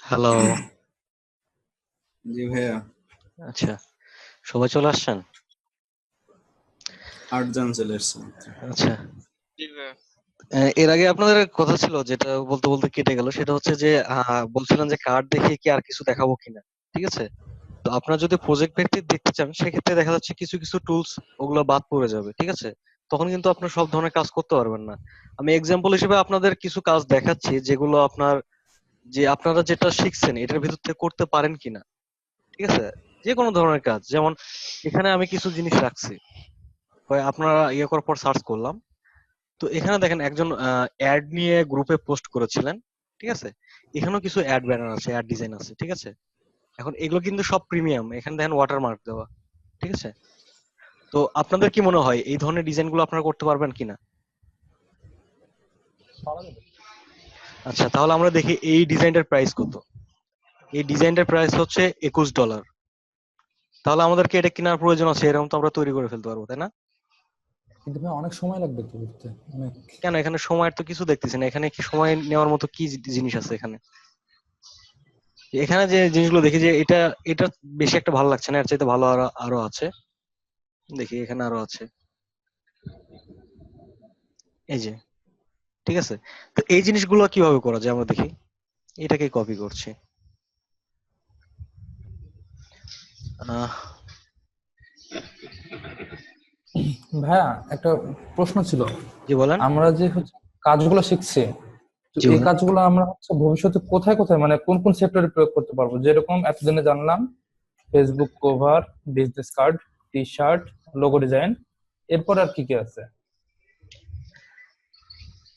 Hello. জি ভাইয়া। আচ্ছা, সবাই চলে আসছেন? 8 জন চলে এসছে। আচ্ছা। এর আগে আপনাদের কথা ছিল যেটা বলতে বলতে কেটে গেল, সেটা হচ্ছে যে বলছিলেন যে কার্ড দেখে কি আর কিছু দেখাবো কিনা। ঠিক আছে? তো আপনারা যদি প্রজেক্ট ভিত্তিক দেখতে চান সেক্ষেত্রে দেখা যাচ্ছে কিছু কিছু টুলস ওগুলো বাদ পড়ে যাবে। ঠিক আছে? তখন কিন্তু আপনার সব ধরনের কাজ করতে পারবেন না। আমি এক্সাম্পল হিসেবে আপনাদের কিছু কাজ দেখাচ্ছি যেগুলো আপনারা যেটা শিখছেন এটার ভিতর থেকে করতে পারেন কিনা। ঠিক আছে? যে কোনো ধরনের কাজ, যেমন এখানে আমি কিছু জিনিস রাখছি, আপনারা ইয়ে করার পর সার্চ করলাম। তো এখানে দেখেন একজন অ্যাড নিয়ে গ্রুপে পোস্ট করেছিলেন। ঠিক আছে? এখানেও কিছু অ্যাড ব্যানার আছে, অ্যাড ডিজাইন আছে। ঠিক আছে? এখন এগুলো কিন্তু সব প্রিমিয়াম, এখানে দেখেন ওয়াটারমার্ক দেওয়া। ঠিক আছে? তো আপনাদের কি মনে হয় এই ধরনের ডিজাইন গুলো আপনারা করতে পারবেন কিনা? আচ্ছা, তাহলে আমরা দেখি এই ডিজাইনটার প্রাইস কত। এই ডিজাইনটার প্রাইস হচ্ছে $21। তাহলে আমাদেরকে এটা কেনার প্রয়োজন আছে, এরকম তো আমরা তৈরি করে ফেলতে পারবো, তাই না? কিন্তু ভাই অনেক সময় লাগবে তো করতে, অনেক। কেন, এখানে সময়ের তো কিছু দেখতেছি না। এখানে কি সময় নেওয়ার মতো কি জিনিস আছে এখানে? এখানে যে জিনিসগুলো দেখি যে এটা এটা বেশি একটা ভালো লাগছে না, এর চাইতে ভালো আরো আরো আছে। দেখি এখানে আরো আছে, এই যে। ঠিক আছে? তো এই জিনিসগুলো কিভাবে করা যায় আমরা দেখি। এটাকে কপি করছি। আহ ভাইয়া একটা প্রশ্ন ছিল। জি বলেন। আমরা যে হচ্ছে কাজগুলো শিখছি, তো জি এই বলেন। কাজগুলো আমরা হচ্ছে ভবিষ্যতে কোথায় কোথায়, মানে কোন কোন সেক্টরে প্রয়োগ করতে পারবো? যেরকম এতদিনে জানলাম Facebook cover, business card, T shirt, logo design, এরপর আর কি কি আছে?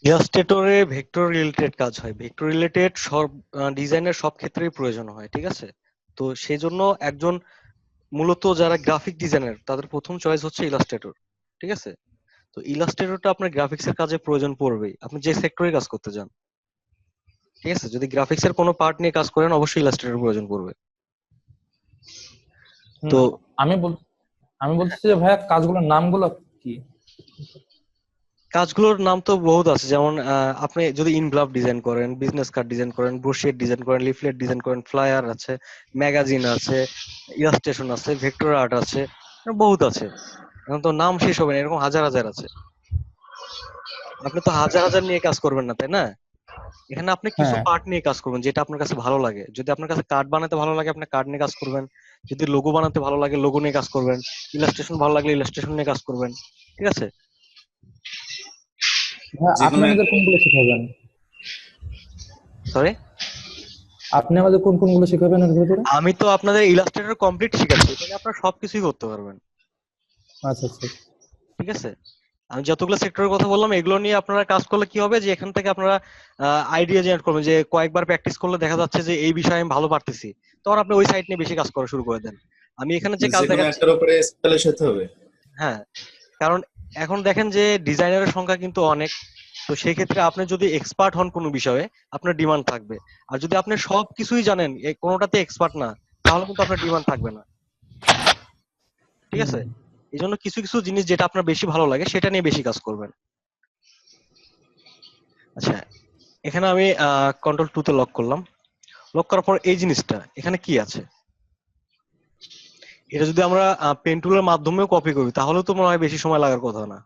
ইলাস্ট্রেটরে ভেক্টর রিলেটেড কাজ হয়, ভেক্টর রিলেটেড সব ডিজাইনের সব ক্ষেত্রেই প্রয়োজন হয়। ঠিক আছে? তো সেই জন্য একজন মূলত যারা গ্রাফিক ডিজাইনার তাদের প্রথম চয়েস হচ্ছে ইলাস্ট্রেটর। ঠিক আছে? তো ইলাস্ট্রেটরটা আপনার গ্রাফিক্স এর কাজে প্রয়োজন পড়বেই, আপনি যে সেক্টরে কাজ করতে চান। ঠিক আছে? যদি গ্রাফিক্স এর কোনো পার্ট নিয়ে কাজ করেন অবশ্যই ইলাস্ট্রেটর প্রয়োজন পড়বে। তো না, আমি বল আমি বলতেছি যে ভাইয়া কাজগুলোর নামগুলো কি? কাজগুলোর নাম তো বহুত আছে, যেমন আপনি যদি ইনভলভ ডিজাইন করেন, বিজনেস কার্ড ডিজাইন করেন, ব্রোশিয়ার ডিজাইন করেন, লিফলেট ডিজাইন করেন, ফ্লায়ার আছে, ম্যাগাজিন আছে, ইলাস্ট্রেশন আছে, ভেক্টর আর্ট আছে, বহুত আছে। এখন তো নাম শেষ হবে না, এরকম হাজার হাজার আছে। আপনি তো হাজার হাজার নিয়ে কাজ করবেন না, তাই না? এখানে আপনি কিছু হ্যাঁ। পার্ট নিয়ে কাজ করবেন যেটা আপনার কাছে ভালো লাগে। যদি আপনার কাছে কার্ড বানাতে ভালো লাগে আপনি কার্ড নিয়ে কাজ করবেন, যদি লোগো বানাতে ভালো লাগে লোগো নিয়ে কাজ করবেন, ইলাস্ট্রেশন ভালো লাগলে ইলাস্ট্রেশন নিয়ে কাজ করবেন। ঠিক আছে? ভাইয়া যে আপনি কোনো আমাদের একটা। কোনগুলো শেখাবেন? সরি, আপনি আমাদের কোন কোনগুলো শেখাবেন এর ভিতরে? আমি তো আপনাদের ইলাস্ট্রেটর কমপ্লিট শিখাচ্ছি, এখানে আপনারা সবকিছুই করতে পারবেন। আচ্ছা আচ্ছা। ঠিক আছে? আমি যতগুলো সেক্টরের কথা বললাম এগুলো নিয়ে আপনারা কাজ করলে কি হবে যে এখান থেকে আপনারা আইডিয়া জেনারেট করবেন, যে কয়েকবার প্র্যাকটিস করলে দেখা যাচ্ছে যে এই বিষয়ে আমি ভালো পারতেছি, তখন আপনি ওই সাইট নিয়ে বেশি কাজ করা শুরু করে দেন। আমি এখানে যে কাজ যে কোনো দেখাচ্ছি, একটার উপরে স্পেশালাইজ হতে হবে। হ্যাঁ, কারণ এখন দেখেন যে ডিজাইনারের সংখ্যা কিন্তু অনেক। তো সেই ক্ষেত্রে আপনি যদি এক্সপার্ট হন কোনো বিষয়ে আপনার ডিমান্ড থাকবে। আর যদি আপনি সব কিছুই জানেন কোনোটাতে এক্সপার্ট না, তাহলে কিন্তু আপনার ডিমান্ড থাকবে না। ঠিক হুম। আছে? এই জন্য কিছু কিছু জিনিস যেটা আপনার বেশি ভালো লাগে সেটা নিয়ে বেশি কাজ করবেন। আচ্ছা, এখানে আমি কন্ট্রোল 2 তে লক করলাম। লক করার পর এই জিনিসটা এখানে কি আছে, এটা যদি আমরা পেন টুলের মাধ্যমেও কপি করি তাহলে তো মনে হয় বেশি সময় লাগার কথা না।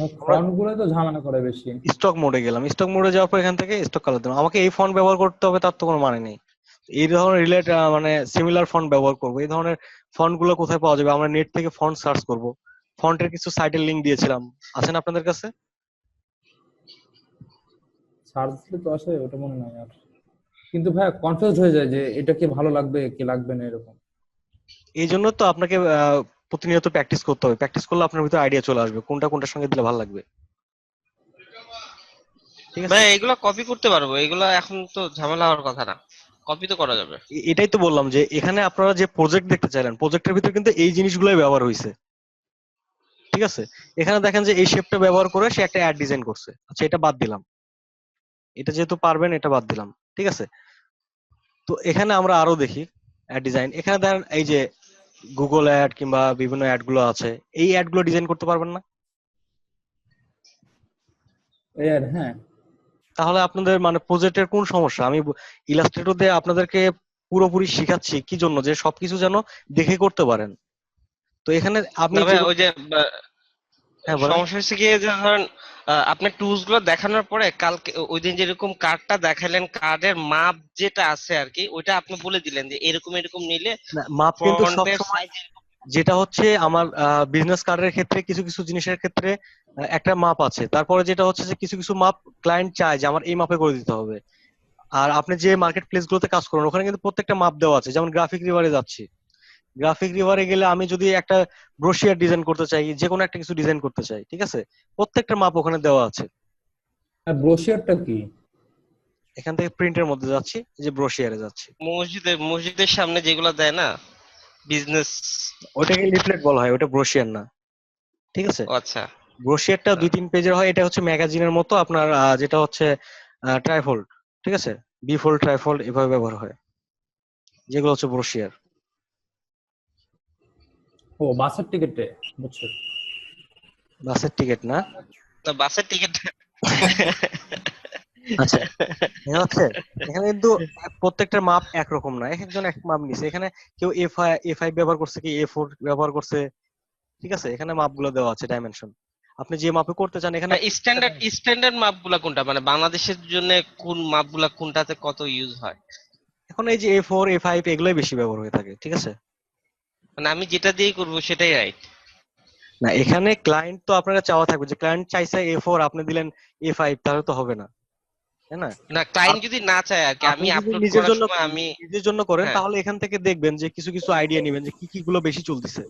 আমরা ফন্ট গুলো তো ঝামেলা করে বেশি। স্টক মোডে গেলাম, স্টক মোডে যাওয়ার পর এখান থেকে স্টক কালার দিলাম। আমাকে এই ফন্ট ব্যবহার করতে হবে তার তো কোনো মানে নেই। এই ধরনের মানে সিমিলার ফন্ট ব্যবহার করবো। এই ধরনের ফন্ট গুলো কোথায় পাওয়া যাবে? আমরা নেট থেকে ফন্ট সার্চ করব। ফন্টের কিছু সাইটের লিংক দিয়েছিলাম, আছেন আপনাদের কাছে? সার্চ দিলে তো আসে, ওটা মনে নাই আর। কিন্তু ভাইয়া কনফিউজ হয়ে যায় যে এটা কি ভালো লাগবে কি লাগবে না এরকম। এই জন্য তো আপনাকে প্রতিনিয়ত প্র্যাকটিস করতে হবে। প্র্যাকটিস করলে আপনার ভিতরে আইডিয়া চলে আসবে কোনটা কোনটার সঙ্গে দিলে ভালো লাগবে। ঠিক আছে? ভাই এগুলা কপি করতে পারবো, এগুলা এখন তো ঝামেলা হওয়ার কথা না, কপি তো করা যাবে। এটাই তো বললাম যে এখানে আপনারা যে প্রজেক্ট দেখতে চাইলেন প্রজেক্টের ভিতরে কিন্তু এই জিনিসগুলোই ব্যবহার হয়েছে। ঠিক আছে? এখানে দেখেন যে এই শেপটা ব্যবহার করে সে একটা অ্যাড ডিজাইন করছে। আচ্ছা, এটা বাদ দিলাম, এটা যেহেতু পারবেন এটা বাদ দিলাম। ঠিক আছে? তো এখানে আমরা আরো দেখি অ্যাড ডিজাইন। এখানে দেখেন এই যে গুগল অ্যাড কিংবা বিভিন্ন অ্যাড গুলো আছে, এই অ্যাড গুলো ডিজাইন করতে পারবেন না? এই আর হ্যাঁ। তাহলে আপনাদের মানে প্রজেক্টের কোন সমস্যা? আমি ইলাস্ট্রেটর দিয়ে আপনাদেরকে পুরোপুরি শিখাচ্ছি কি জন্য, যে সবকিছু যেন দেখে করতে পারেন। তো এখানে আমি না ভাই, যেগুলো, ওই যে হ্যাঁ বলেন। সমস্যা হচ্ছে গিয়ে যে ধরেন আপনার টুলস গুলো দেখানোর পরে কালকে ওই দিন যেরকম কার্ডটা দেখালেন, কার্ডের মাপ যেটা আছে আর কি, ওইটা আপনি বলে দিলেন যে এরকম এরকম নিলে না, মাপ কিন্তু সব ফন্টের সময়, সাইজ। যেটা হচ্ছে আমার বিজনেস কার্ডের ক্ষেত্রে কিছু কিছু জিনিসের ক্ষেত্রে একটা মাপ আছে, তারপরে যেটা হচ্ছে যে কিছু কিছু মাপ ক্লায়েন্ট চায় যে আমার এই মাপে করে দিতে হবে। আর আপনি যে মার্কেট প্লেস গুলোতে কাজ করেন ওখানে কিন্তু প্রত্যেকটা মাপ দেওয়া আছে। যেমন গ্রাফিক রিভারে যাচ্ছি, গ্রাফিক রিভারে গেলে আমি যদি একটা ব্রোশিয়ার ডিজাইন করতে চাই, যে কোনো একটা কিছু ডিজাইন করতে চাই, ঠিক আছে, প্রত্যেকটা মাপ ওখানে দেওয়া আছে। আর ব্রোশিয়ারটা কি? এখান থেকে প্রিন্টের মধ্যে যাচ্ছি, যে ব্রোশিয়ারে যাচ্ছি, মসজিদের সামনে যেগুলো দেয় না, বিজনেস। ওটাকে লিফলেট বলা হয়, ওটা ব্রোশিয়ার না, ঠিক আছে। আচ্ছা। ব্রোশিয়ারটা 2-3 পেজের হয়, এটা হচ্ছে ম্যাগাজিনের মতো আপনার, যেটা হচ্ছে ট্রাইফোল্ড, ঠিক আছে, বিফোল্ড ট্রাইফোল্ড এভাবে ব্যবহার হয়, যেগুলো হচ্ছে ব্রোশিয়ার। ও বাসের টিকিটে, বুঝছো? বাসের টিকিট না? না, বাসের টিকিট। আচ্ছা, দেখা যাচ্ছে এখানে কিন্তু প্রত্যেকটার মাপ একরকম না, এক একজন এক মাপ নিছে এখানে। কেউ এ5 ব্যবহার করছে, কি এ4 ব্যবহার করছে, ঠিক আছে, এখানে মাপগুলো দেওয়া আছে, ডাইমেনশন। আপনি যে মাপে করতে চান এখানে স্ট্যান্ডার্ড মাপগুলা কোনটা, মানে বাংলাদেশের জন্য কোন মাপগুলা কোনটাতে কত ইউজ হয়? এখন এই যে এ4 এ5 এগুলোই বেশি ব্যবহার হয়ে থাকে, ঠিক আছে। মানে আমি যেটা দিয়ে করব সেটাই রাইট? না, এখানে ক্লায়েন্ট তো আপনারা চাওয়া থাকবে, যে ক্লায়েন্ট চাইছে এ4 আপনি দিলেন এ5, তাহলে তো হবে না, তাই না? না, ক্লায়েন্ট আপ- যদি না চায় আর কি, আপনি আমি যদি আপলোড নিজের করার জন্য সময় আমি। নিজের জন্য করেন হ্যাঁ। তাহলে এখান থেকে দেখবেন যে কিছু কিছু আইডিয়া নেবেন যে কি কি গুলো বেশি চলতেছে,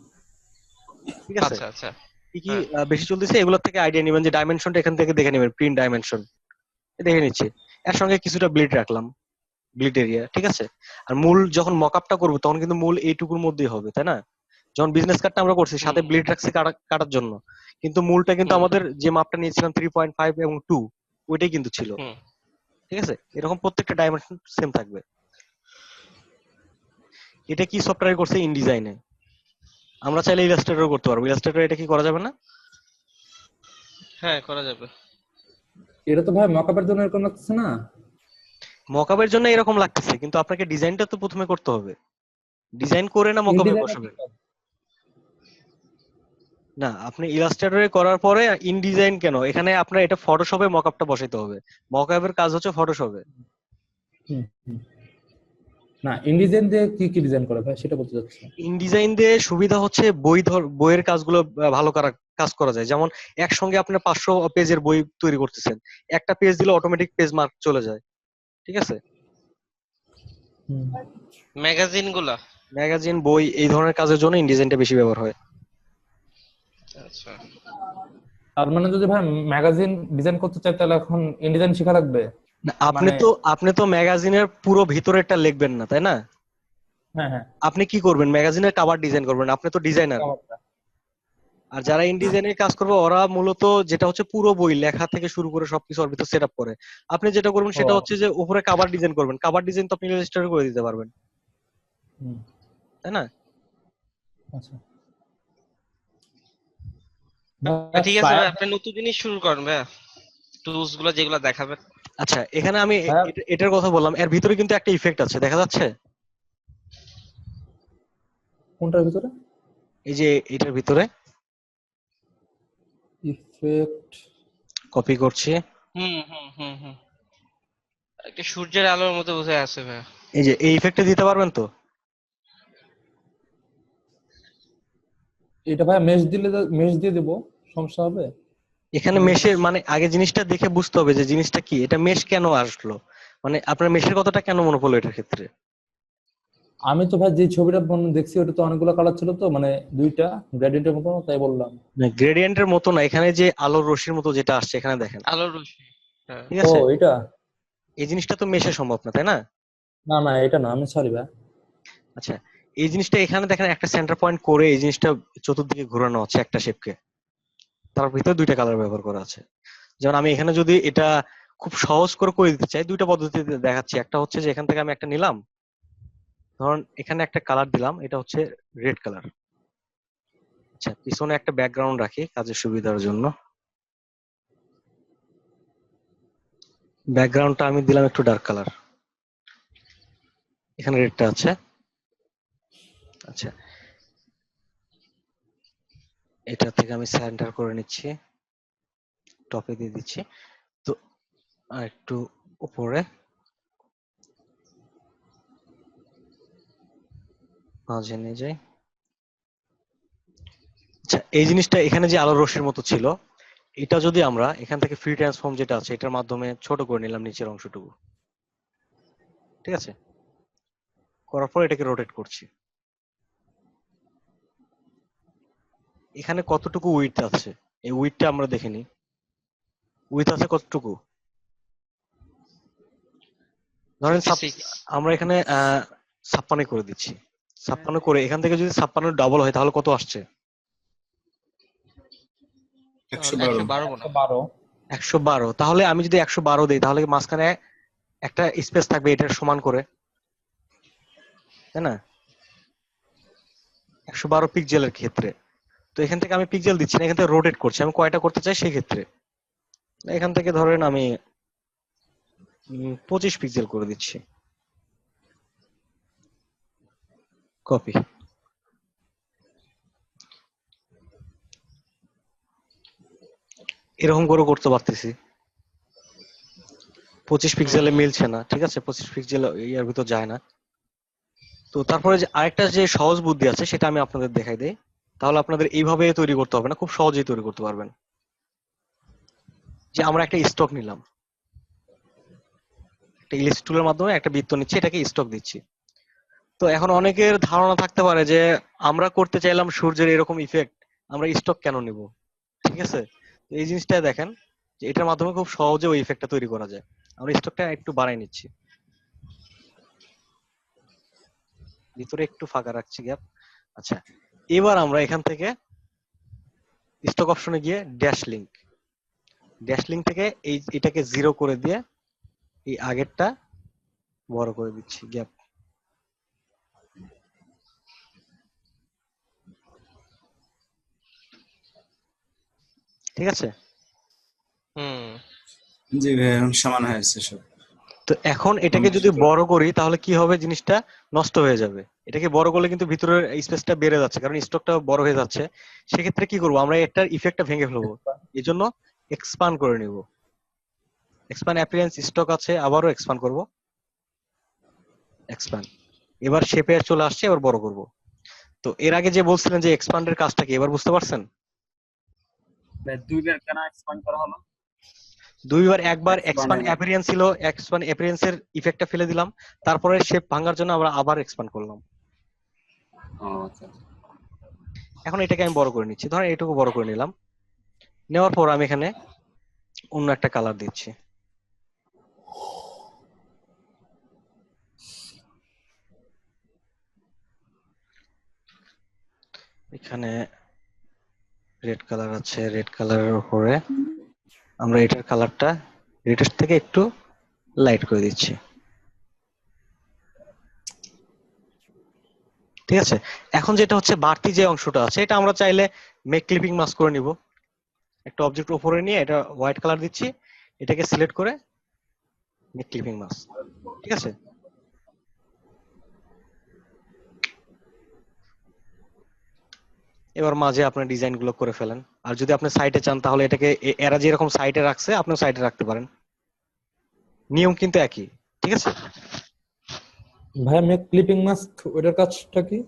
ঠিক আছে, আচ্ছা আচ্ছা। কি কি হ্যাঁ। বেশি চলতেছে এগুলোর থেকে আইডিয়া নেবেন, যে ডাইমেনশনটা এখান থেকে দেখে নেবেন, প্রিন্ট ডাইমেনশন দেখে নিচ্ছি। এর সঙ্গে কিছুটা ব্লিড রাখলাম, ব্লিড এরিয়া, ঠিক আছে। আর মূল যখন মকআপটা করবো তখন কিন্তু মূল এইটুকুর মধ্যেই হবে, তাই না? যখন বিজনেস কার্ডটা আমরা করছি হুম সাথে ব্লিড রাখছি কাটার জন্য, কিন্তু মূলটা কিন্তু হুম আমাদের যে মাপটা নিয়েছিলাম 3.5 এবং 2, ওইটাই কিন্তু ছিল, হুম। ঠিক আছে। এরকম প্রত্যেকটা ডাইমেনশন সেম থাকবে। এটা কি সফটওয়্যার করছে? ইনডিজাইনে। আমরা চাইলে ইলাস্ট্রেটর করতে পারবো, ইলাস্ট্রেটর এটা কি করা যাবে না? হ্যাঁ, করা যাবে। এটা তো ভাই মকআপের জন্য এরকম লাগতেছে না? মকআপের জন্য এরকম লাগতেছে, কিন্তু আপনাকে ডিজাইনটা তো প্রথমে করতে হবে। ডিজাইন করে না মকআপে ইনডিজাইনে কি বসাবেন? কাজ? না, আপনি ইলাস্ট্রেটরে করার পরে ইনডিজাইন কেন? এখানে আপনার এটা ফটোশপে মকআপটা বসাইতে হবে। মকআপের কাজ হচ্ছে ফটোশপে। হুম, হুম। না, ইনডিজাইন দিয়ে কি কি ডিজাইন করে ভাই সেটা বলতে চাচ্ছি। ইনডিজাইন দিয়ে সুবিধা হচ্ছে বইয়ের কাজগুলো ভালো কাজ করা যায়। যেমন একসঙ্গে আপনার 500 পেজের বই তৈরি করতেছেন, একটা পেজ দিলে অটোমেটিক পেজ মার্ক চলে যায়, ঠিক আছে। হুম। ম্যাগাজিন গুলা। ম্যাগাজিন, বই, এই ধরনের কাজের জন্য ইনডিজাইনটা বেশি ব্যবহার হয়। আচ্ছা। তার মানে যদি ভাই ম্যাগাজিন ডিজাইন করতে চাই তাহলে এখন ইনডিজাইন শেখা লাগবে? না, মানে আপনি তো ম্যাগাজিনের পুরো ভিতরেরটা লিখবেন না, তাই না? হ্যাঁ হ্যাঁ, আপনি কি করবেন? ম্যাগাজিনের কভার ডিজাইন করবেন, আপনি তো ডিজাইনার। কাভারটা। আর যারা ইনডিজাইনের কাজ করবে ওরা মূলত যেটা হচ্ছে পুরো বই লেখা থেকে শুরু করে সবকিছু ওর ভিতর সেট আপ করে। আপনি যেটা করবেন ও সেটা হচ্ছে যে উপরে কভার ডিজাইন করবেন, কভার ডিজাইন তো আপনি রেজিস্টার করে দিতে পারবেন, হুম, তাই না? আচ্ছা ঠিক আছে ভাই, ভাই, আপনি নতুন জিনিস শুরু করেন ভাই, টুলস গুলো যেগুলো দেখাবেন। আচ্ছা, এখানে আমি ভাইয়া এটার কথা বললাম, এর ভিতরে কিন্তু একটা ইফেক্ট আছে, দেখা যাচ্ছে? কোনটার ভিতরে? এই যে এটার ভিতরে ইফেক্ট? কপি করছি, হুম হুম হুম হুম। একটা সূর্যের আলোর মতো বোঝা আছে ভাই। এই যে এই ইফেক্টটা দিতে পারবেন তো? এটা ভাই মেশ দিলে মেশ দিয়ে দেবো, সমস্যা হবে? এখানে মেশ। মেশের মানে আগে জিনিসটা দেখে বুঝতে হবে যে জিনিসটা কি, এটা মেশ কেন আসলো, মানে আপনার মেশের কথাটা কেন মনে পড়লো এটার ক্ষেত্রে? আমি তো ভাই যে ছবিটা দেখছি ওটা তো অনেকগুলো কালার ছিল, তো মানে দুইটা গ্রেডিয়েন্টের মতো, তাই বললাম। গ্রেডিয়েন্টের মতো না, এখানে যে আলোর রশ্মির মতো যেটা আসছে এখানে দেখেন, আলোর রশ্মি। হ্যাঁ। ঠিক ও আছে। এটা? এই জিনিসটা তো মেশে সম্ভব না, তাই না? না না, এটা না, আমি সরি ভাই। আচ্ছা, এই জিনিসটা এখানে দেখেন একটা সেন্টার পয়েন্ট করে এই জিনিসটা চতুর্দিকে ঘোরানো হচ্ছে একটা শেপকে, তার ভিতরে দুইটা কালার ব্যবহার করা আছে। যেমন আমি এখানে যদি এটা খুব সহজ করে দিতে চাই, দুইটা পদ্ধতিতে দেখাচ্ছি। একটা হচ্ছে যে এখান থেকে আমি একটা নিলাম, ধরুন এখানে একটা কালার দিলাম, এটা হচ্ছে রেড কালার। আচ্ছা, পিছনে একটা ব্যাকগ্রাউন্ড রাখি কাজের সুবিধার জন্য। ব্যাকগ্রাউন্ডটা আমি দিলাম একটু ডার্ক কালার, এখানে রেডটা আছে। আচ্ছা, এটা থেকে আমি সেন্টার করে নিচ্ছি, টপে দিয়ে দিচ্ছি। তো আর একটু উপরে মাঝে নিয়ে যাই। আচ্ছা, এই জিনিসটা এখানে যে আলোর রশ্মির মতো ছিল, এটা যদি আমরা এখান থেকে ফ্রি ট্রান্সফর্ম যেটা আছে এটার মাধ্যমে ছোট করে নিলাম নিচের অংশটুকু, ঠিক আছে? করার পর এটাকে রোটেট করছি। এখানে কতটুকু উইডথ আছে এই উইডথটা আমরা দেখে নিই। উইডথ আছে কতটুকু? ধরেন 56। আমরা এখানে 56 করে দিচ্ছি। 56 করে এখান থেকে যদি 56 ডাবল হয় তাহলে কত আসছে? 112। 112 বলো। 12। 112। তাহলে আমি যদি 112 দিই তাহলে মাঝখানে একটা স্পেস থাকবে এটার সমান করে, তাই না? 112 পিক্সেলের ক্ষেত্রে। তো এখান থেকে আমি পিক্সেল দিচ্ছি না, এখান থেকে রোটেট করছি। আমি কয়টা করতে চাই সেই ক্ষেত্রে এখান থেকে ধরেন আমি 25 পিক্সেল করে দিচ্ছি। কপি। এরকম করে করতে পারতেছি। 25 পিক্সেলে মিলছে না, ঠিক আছে? 25 পিক্সেল ইয়ার ভিতর যায় না। তো তারপরে যে আরেকটা যে সহজ বুদ্ধি আছে সেটা আমি আপনাদের দেখাই দেই, তাহলে আপনাদের এইভাবে তৈরি করতে হবে না, খুব সহজেই তৈরি করতে পারবেন। যে আমরা একটা স্টক নিলাম, একটা ইলিশ টুলের মাধ্যমে একটা বৃত্ত নিচ্ছি, এটাকে স্টক দিচ্ছি। তো এখন অনেকের ধারণা থাকতে পারে যে আমরা করতে চাইলাম সূর্যের এরকম ইফেক্ট, আমরা স্টক কেন নিব? ঠিক আছে, তো এই জিনিসটা দেখেন যে এটার মাধ্যমে খুব সহজে ওই ইফেক্টটা তৈরি করা যায়। আমরা স্টকটা একটু বাড়াই নিচ্ছি, ভিতরে একটু ফাঁকা রাখছি গ্যাপ। আচ্ছা, এবার আমরা এখান থেকে স্টক অপশনে গিয়ে ড্যাশ লিঙ্ক থেকে এটাকে 0 করে দিয়ে এই আগেরটা বড় করে দিচ্ছি গ্যাপ, ঠিক আছে? হুম। জি ভাই, এখন সমান হয়েছে সব। তো এখন এটাকে যদি বড় করি তাহলে কি হবে, জিনিসটা নষ্ট হয়ে যাবে। এটাকে বড় করলে কিন্তু ভিতরের স্পেসটা বেড়ে যাচ্ছে, কারণ স্টকটা বড় হয়ে যাচ্ছে। সেক্ষেত্রে কি করব, আমরা এটার ইফেক্টটা ভেঙে ফেলবো। এই জন্য এক্সপান্ড করে নিব। এক্সপান্ড অ্যাপিয়ারেন্স স্টক আছে, আবারও এক্সপান্ড করব, এক্সপান্ড। এবার শেপে চলে আসছে, এবার বড় করব। তো এর আগে যে বলছিলেন যে এক্সপান্ডের কাজটা কি, এবার বুঝতে পারছেন? দুইবার কেন এক্সপান্ড করা হলো? দুইবার, একবার Expand এক্সপান্ড হলো। অ্যাপিয়ারেন্স ছিল, এক্সপান্ড অ্যাপিয়ারেন্সের ইফেক্টটা ফেলে দিলাম, তারপরে শেপ ভাঙার জন্য আমরা আবার এক্সপান্ড করলাম। ও আচ্ছা। এখন এটাকে আমি বড় করে নিচ্ছি, ধরেন এটুকু বড় করে নিলাম। নেওয়ার পর আমি এখানে অন্য একটা কালার দিচ্ছি। এখানে রেড কালার আছে, রেড কালারের উপরে আমরা এটার কালারটা রেডের থেকে একটু লাইট করে দিচ্ছি, ঠিক আছে? এখন যেটা হচ্ছে বাড়তি যে অংশটা আছে এটা আমরা চাইলে মেক ক্লিপিং মাস্ক করে নিব। একটা অবজেক্ট উপরে নিয়ে এটা হোয়াইট কালার দিচ্ছি, এটাকে সিলেক্ট করে মেক ক্লিপিং মাস্ক, ঠিক আছে? এবার মাঝে আপনার ডিজাইন গুলো করে ফেলেন। আর যদি আপনি সাইটে চান তাহলে এটাকে এরা যেরকম সাইটে রাখছে আপনিও সাইটে রাখতে পারেন, নিয়ম কিন্তু একই, ঠিক আছে? ভাইয়া মেক ক্লিপিং মাস্ক ওটার কাজটা কি?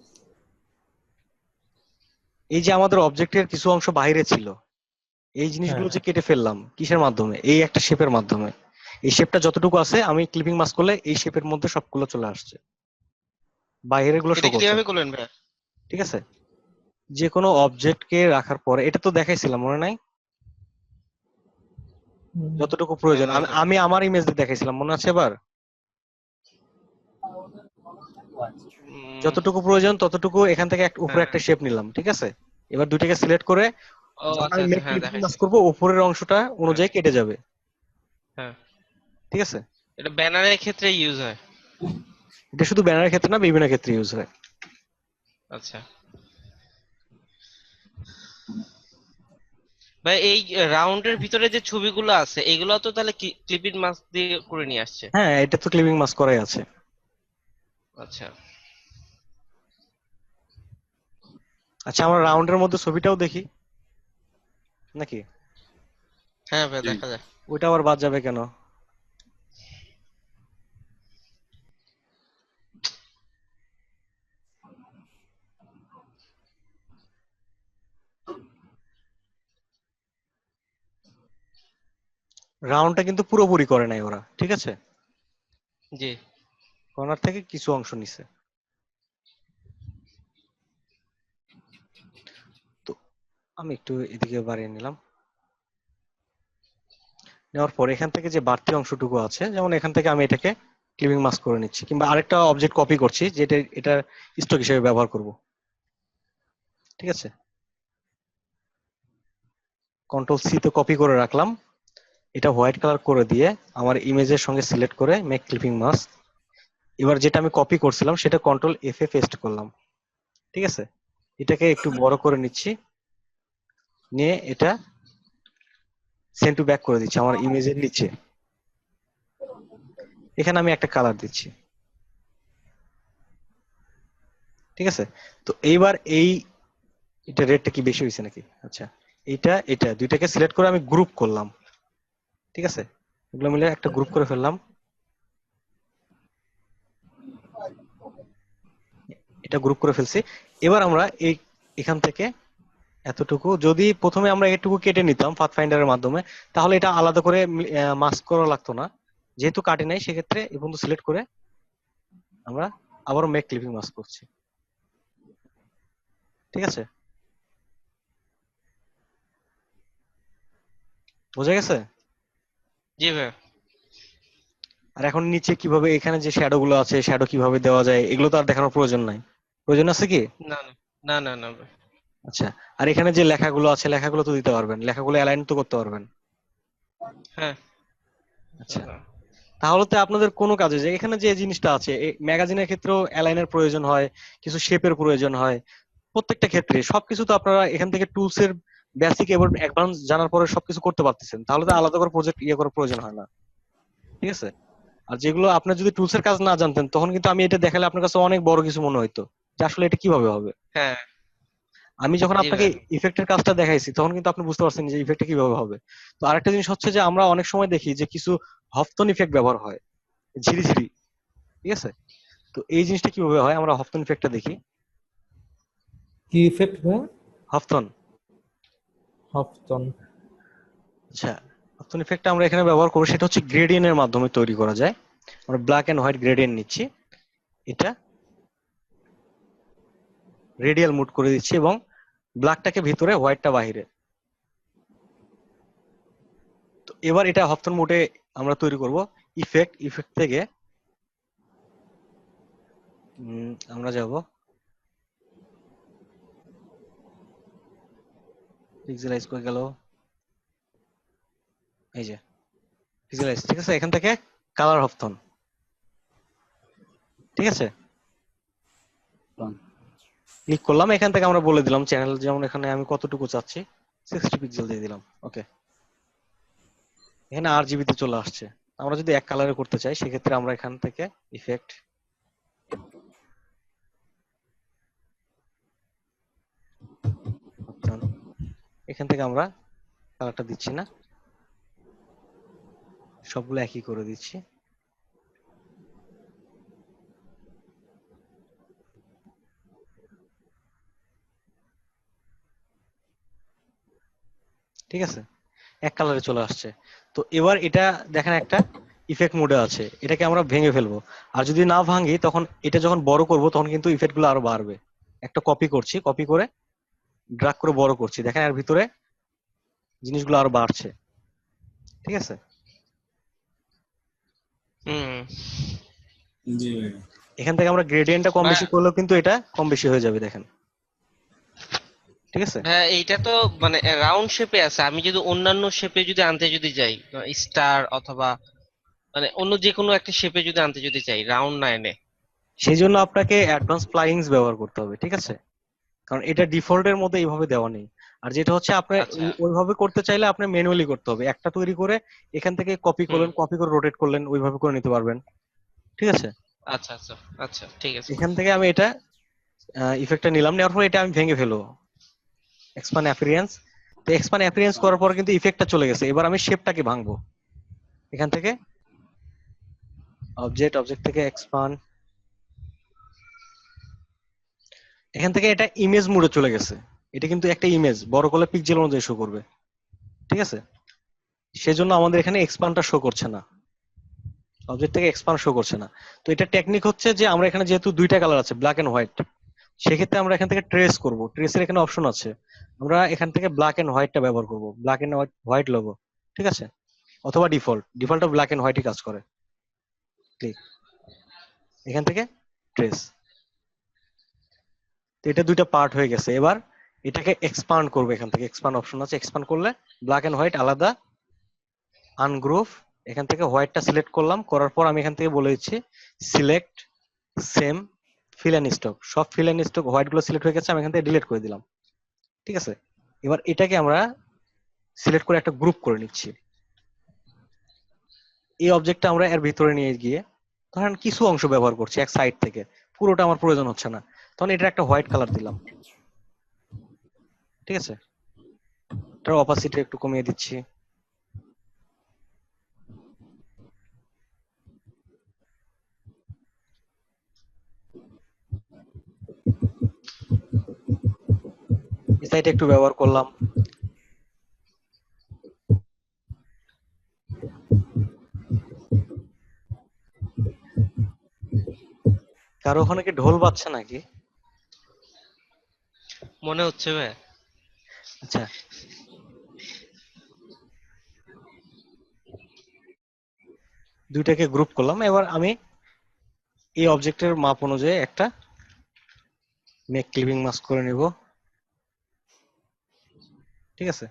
এই যে আমাদের অবজেক্টের কিছু অংশ বাইরে ছিল, এই জিনিসগুলো যে কেটে ফেললাম কিসের মাধ্যমে, এই একটা শেপের মাধ্যমে। এই শেপটা যতটুকু আছে আমি ক্লিপিং মাস্ক করলে এই শেপের মধ্যে সবগুলো চলে আসছে, বাইরের গুলো শো এটা করছে, কিভাবে করলেন ভাই? ঠিক আছে? যে কোনো অবজেক্টকে রাখার পরে, এটা তো দেখাইছিলাম মনে নাই? যতটুকু প্রয়োজন না আমি তো। আমি আমার ইমেজ দিয়ে দেখাইছিলাম, মনে আছে এবার? যতটুকু প্রয়োজন ততটুকু এখান থেকে উপরে হ্যাঁ। একটা শেপ নিলাম, ঠিক আছে? এবার দুইটাকে সিলেক্ট করে ও যখন আচ্ছা আমি আচ্ছা, মেক হ্যাঁ ক্লিপিং মাস্ক দেখাইছে। করবো উপরের অংশটা হ্যাঁ অনুযায়ী কেটে যাবে, হ্যাঁ। ঠিক আছে? এটা ব্যানারের ক্ষেত্রে ইউজ হয়। এটা শুধু ব্যানারের ক্ষেত্রে না, বিভিন্ন ক্ষেত্রে ইউজ হয়। আচ্ছা। ভাই এই রাউন্ডের ভিতরে যে ছবিগুলো আছে এগুলো তো তাহলে ক্লিপিং মাস্ক দিয়ে করে নিয়ে আসছে। হ্যাঁ, এটা তো ক্লিপিং মাস্ক করাই আছে। আচ্ছা আচ্ছা, আমরা রাউন্ডের মধ্যে ছবিটাও দেখি নাকি? হ্যাঁ ভাই জি। দেখা যায়। ওইটা আবার বাদ যাবে কেন? রাউন্ডটা কিন্তু পুরোপুরি করে নাই ওরা, ঠিক আছে? জি কর্নার থেকে কিছু অংশ নিছে। তো আমি একটু এদিকে বাড়িয়ে নিলাম। নেওয়ার পর এখান থেকে যে বাড়তি অংশটুকু আছে, যেমন এখান থেকে আমি এটাকে ক্লিপিং মাস্ক করে নিচ্ছি, কিংবা আরেকটা অবজেক্ট কপি করছি যেটা এটা স্টক হিসেবে ব্যবহার করব, ঠিক আছে? কন্ট্রোল সি তে কপি করে রাখলাম, এটা হোয়াইট কালার করে দিয়ে আমার ইমেজের সঙ্গে সিলেক্ট করে মেক ক্লিপিং মাস্ক। এবার যেটা আমি কপি করছিলাম সেটা কন্ট্রোল এফ এ পেস্ট করলাম, ঠিক আছে? এটাকে একটু বড় করে নিচ্ছি, নিয়ে এটা সেন্ড টু ব্যাক করে দিচ্ছি আমার ইমেজের নিচে। এখানে আমি একটা কালার দিচ্ছি, ঠিক আছে? তো এইবার এটা রেটটা কি বেশি হয়েছে নাকি? আচ্ছা, এটা দুইটাকে সিলেক্ট করে আমি গ্রুপ করলাম, ঠিক আছে? এগুলো মিলে একটা গ্রুপ করে ফেললাম। এটা গ্রুপ করে ফেলছি। এবার আমরা এখান থেকে এতটুকু যদি প্রথমে আমরা এটুকু কেটে নিতাম পাথ ফাইন্ডারের মাধ্যমে, তাহলে এটা আলাদা করে মাস্ক করা লাগতো না। যেহেতু কাটে নাই, সেক্ষেত্রে এই বন্ধু সিলেক্ট করে আমরা আবারও মেক ক্লিপিং মাস্ক করছি, ঠিক আছে? বোঝা গেছে? জি ভাই। আর এখন নিচে কিভাবে এখানে যে শ্যাডো গুলো আছে, শ্যাডো কিভাবে দেওয়া যায়, এগুলো তো আর দেখানোর প্রয়োজন নাই। প্রয়োজন আছে কি? না না না না না ভাই। আচ্ছা, আর এখানে যে লেখাগুলো আছে, লেখাগুলো তো দিতে পারবেন, লেখাগুলো অ্যালাইন তো করতে পারবেন। হ্যাঁ আচ্ছা, তাহলে তো আপনাদের কোনো কাজে যে এখানে যে জিনিসটা আছে, ম্যাগাজিনের ক্ষেত্রেও অ্যালাইনের প্রয়োজন হয়, কিছু শেপের প্রয়োজন হয়। প্রত্যেকটা ক্ষেত্রে সবকিছু তো আপনারা এখান থেকে টুলস এর বেসিক এবং অ্যাডভান্স জানার পরে সবকিছু করতে পারতেছেন, তাহলে তো আলাদা করে প্রজেক্ট করার প্রয়োজন হয় না, ঠিক আছে? আর যেগুলো আপনার যদি টুলস এর কাজ না জানতেন, তখন কিন্তু আমি এটা দেখালে আপনার কাছে অনেক বড় কিছু মনে হইতো যে আসলে এটা কিভাবে হবে। হ্যাঁ আমি যখন জি আপনাকে ভাই। ইফেক্টের কাজটা দেখাইছি, তখন কিন্তু আপনি বুঝতে পারছেন যে ইফেক্টটা কিভাবে হবে। তো আরেকটা জিনিস হচ্ছে যে আমরা অনেক সময় দেখি যে কিছু হফতন ইফেক্ট ব্যবহার হয়, ঝিরি ঝিরি, ঠিক আছে? তো এই জিনিসটা কিভাবে হয়, আমরা হফতন ইফেক্টটা দেখি। কি ইফেক্ট ভাই? হফতন, হফটন। আচ্ছা, হফতন ইফেক্টটা আমরা এখানে ব্যবহার করব, সেটা হচ্ছে গ্রেডিয়েন্টের মাধ্যমে তৈরি করা যায়। আমরা ব্ল্যাক এন্ড হোয়াইট গ্রেডিয়েন্ট নিচ্ছি, এটা রেডিয়াল মুড করে দিচ্ছি এবং ব্ল্যাকটাকে ভিতরে, হোয়াইটটা বাহিরে। তো এবার এটা হফতন মোডে আমরা তৈরি করব। ইফেক্ট থেকে আমরা যাব পিক্সেলাইজ করে গেল, এই যে পিক্সেলাইজ, ঠিক আছে? এখান থেকে কালার হফতন, ঠিক আছে? ক্লিক করলাম, এখান থেকে আমরা বলে দিলাম চ্যানেল, যেমন এখানে আমি কতটুকু চাচ্ছি, 60 পিক্সেল দিয়ে দিলাম, ওকে। এখানে RGB তে চলে আসছে। আমরা যদি এক কালারে করতে চাই, সেক্ষেত্রে আমরা এখান থেকে ইফেক্ট, এখান থেকে আমরা কালারটা দিচ্ছি না, সবগুলো একই করে দিচ্ছি। ঠিক আছে, এক কালারে চলে আসছে। তো এবার এটা দেখেন একটা ইফেক্ট মোডে আছে, এটাকে আমরা ভেঙে ফেলবো। আর যদি না ভাঙি, তখন এটা যখন বড় করব, তখন কিন্তু ইফেক্ট গুলো আরো বাড়বে। একটা কপি করছি, কপি করে ড্রাগ করে বড় করছি, দেখেন এর ভিতরে জিনিসগুলো আরো বাড়ছে, ঠিক আছে? হুম জি ভাই। এখান থেকে আমরা গ্রেডিয়েন্টটা কম ভাই বেশি করলেও কিন্তু এটা কম বেশি হয়ে যাবে, দেখেন, ঠিক আছে? ভাই এইটা তো মানে রাউন্ড শেপে আছে, আমি যদি অন্যান্য শেপে যদি আনতে যদি যাই, স্টার অথবা মানে অন্য যে কোনো একটা শেপে যদি আনতে যদি চাই রাউন্ড না এনে। সেই জন্য আপনাকে অ্যাডভান্স প্লাগইনস ব্যবহার করতে হবে, ঠিক আছে? কারণ এটা ডিফল্টের মধ্যে এইভাবে দেওয়া নেই। আর যেটা হচ্ছে আপনি আচ্ছা ওইভাবে করতে চাইলে আপনি ম্যানুয়ালি করতে হবে, একটা তৈরি করে এখান থেকে কপি হুম করলেন, কপি করে রোটেট করলেন, ওইভাবে করে নিতে পারবেন। ঠিক আছে, আচ্ছা আচ্ছা আচ্ছা ঠিক আছে। এখান থেকে আমি এটা ইফেক্টটা নিলাম, নেওয়ার পর এটা আমি ভেঙে ফেলবো, এক্সপান্ড অ্যাপিয়ারেন্স। তো এক্সপান্ড অ্যাপিয়ারেন্স করার পর কিন্তু ইফেক্টটা চলে গেছে, এবার আমি শেপটাকে ভাঙবো। এখান থেকে অবজেক্ট থেকে এক্সপান্ড, এখান থেকে এটা ইমেজ মোডে চলে গেছে। এটা কিন্তু একটা ইমেজ বড় করলে পিক্সেল অনুযায়ী শো করবে। ঠিক আছে, সেজন্য আমাদের এখানে এক্সপান্ডটা শো করছে না, অবজেক্ট থেকে এক্সপান্ড শো করছে না। তো এটা টেকনিক হচ্ছে যে আমরা এখানে যেহেতু দুইটা কালার আছে ব্ল্যাক এন্ড হোয়াইট, সেক্ষেত্রে আমরা এখান থেকে ট্রেস করব, ট্রেসের এখানে অপশন আছে, আমরা এখান থেকে ব্ল্যাক এন্ড হোয়াইটটা ব্যবহার করব, ব্ল্যাক এন্ড হোয়াইট লোগো। ঠিক আছে, অথবা ডিফল্টটা ব্ল্যাক এন্ড হোয়াইটই কাজ করে। ক্লিক, এখান থেকে ট্রেস। তো এটা দুইটা পার্ট হয়ে গেছে, এবার এটাকে এক্সপান্ড করবো, এখান থেকে এক্সপান্ড অপশন আছে, এক্সপান্ড করলে ব্ল্যাক এন্ড হোয়াইট আলাদা, আনগ্রুভ, এখান থেকে হোয়াইটটা সিলেক্ট করলাম, করার পর আমি এখান থেকে বলে দিচ্ছি select same fill and stroke, সব ফিল এন্ড স্টক হোয়াইট গুলো সিলেক্ট হয়ে গেছে, আমি এখান থেকে ডিলিট করে দিলাম। ঠিক আছে, এবার এটাকে আমরা সিলেক্ট করে একটা গ্রুপ করে নিচ্ছি। এই অবজেক্টটা আমরা এর ভিতরে নিয়ে গিয়ে ধরেন কিছু অংশ ব্যবহার করছি এক সাইড থেকে, পুরোটা আমার প্রয়োজন হচ্ছে না, তখন এটা একটা হোয়াইট কালার দিলাম। ঠিক আছে, এটার অপাসিটি একটু কমিয়ে দিচ্ছি। এই সাইডে একটু ব্যবহার করলাম। কারো ওখানে কি ঢোল বাজছে নাকি? মনে হচ্ছে ভাই। আচ্ছা, দুইটাকে গ্রুপ করলাম, এবার আমি এই অবজেক্টের মাপ অনুযায়ী একটা মেক ক্লিপিং মাস্ক করে নিব। ঠিক আছে,